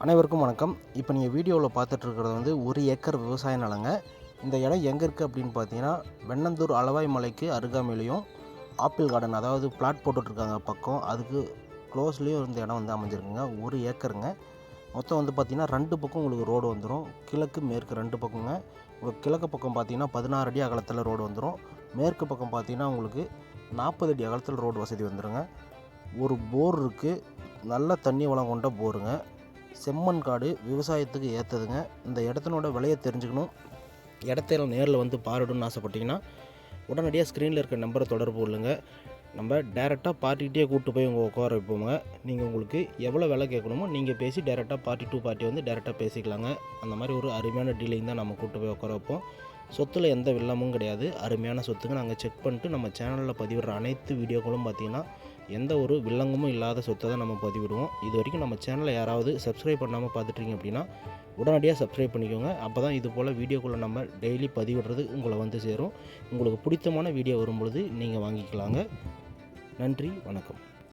அனைவருக்கும் வணக்கம். இப்போ நீங்கள் வீடியோவில் பார்த்துட்ருக்கிறது வந்து 1 ஏக்கர் விவசாய நிலங்க. இந்த இடம் எங்கே இருக்குது அப்படின்னு பார்த்தீங்கன்னா, வெண்ணந்தூர் அளவாய் மலைக்கு அருகாமையிலையும் ஆப்பிள் கார்டன், அதாவது பிளாட் போட்டுட்ருக்காங்க பக்கம், அதுக்கு க்ளோஸ்லேயும் இந்த இடம் வந்து அமைஞ்சிருக்குங்க. 1 ஏக்கருங்க. மொத்தம் வந்து பார்த்திங்கன்னா 2 பக்கம் உங்களுக்கு ரோடு வந்துடும். கிழக்கு மேற்கு 2 பக்கங்க. உங்களுக்கு கிழக்கு பக்கம் பார்த்திங்கன்னா 16 அடி அகலத்தில் ரோடு வந்துடும். மேற்கு பக்கம் பார்த்திங்கன்னா உங்களுக்கு 40 அடி அகலத்தில் ரோடு வசதி வந்துடுங்க. ஒரு போர் இருக்குது, நல்ல தண்ணி வளம் கொண்ட போருங்க. செம்மண் காடு, விவசாயத்துக்கு ஏற்றதுங்க. இந்த இடத்தினோட விலையை தெரிஞ்சுக்கணும், இடத்துல நேரில் வந்து பாருடணும்னு ஆசைப்பட்டிங்கன்னா உடனடியாக ஸ்க்ரீனில் இருக்க நம்பரை தொடர்பு கொள்ளுங்க. நம்ம டேரெக்டாக பார்ட்டிகிட்டே கூப்பிட்டு போய் உங்கள் உட்கார வைப்போங்க. நீங்கள் உங்களுக்கு எவ்வளோ விலை கேட்கணுமோ நீங்கள் பேசி டேரெக்டாக பார்ட்டி டு பார்ட்டி வந்து டேரெக்டாக பேசிக்கலாங்க. அந்த மாதிரி ஒரு அருமையான டீலிங் தான் நம்ம கூப்பிட்டு போய் உட்கார வைப்போம். சொத்தில் எந்த வில்லமும் கிடையாது, அருமையான சொத்துங்க. நாங்கள் செக் பண்ணிட்டு நம்ம சேனலில் பதிவிடுற அனைத்து வீடியோக்களும் பார்த்திங்கன்னா எந்த ஒரு வில்லங்கமும் இல்லாத சொத்தை தான் நம்ம பதிவிடுவோம். இது வரைக்கும் நம்ம சேனலை யாராவது சப்ஸ்கிரைப் பண்ணாமல் பார்த்துட்ருக்கீங்க அப்படின்னா உடனடியாக சப்ஸ்கிரைப் பண்ணிக்கோங்க. அப்போ தான் இது போல் வீடியோக்குள்ளே நம்ம டெய்லி பதிவிடுறது உங்களை வந்து சேரும். உங்களுக்கு பிடித்தமான வீடியோ வரும்பொழுது நீங்கள் வாங்கிக்கலாங்க. நன்றி, வணக்கம்.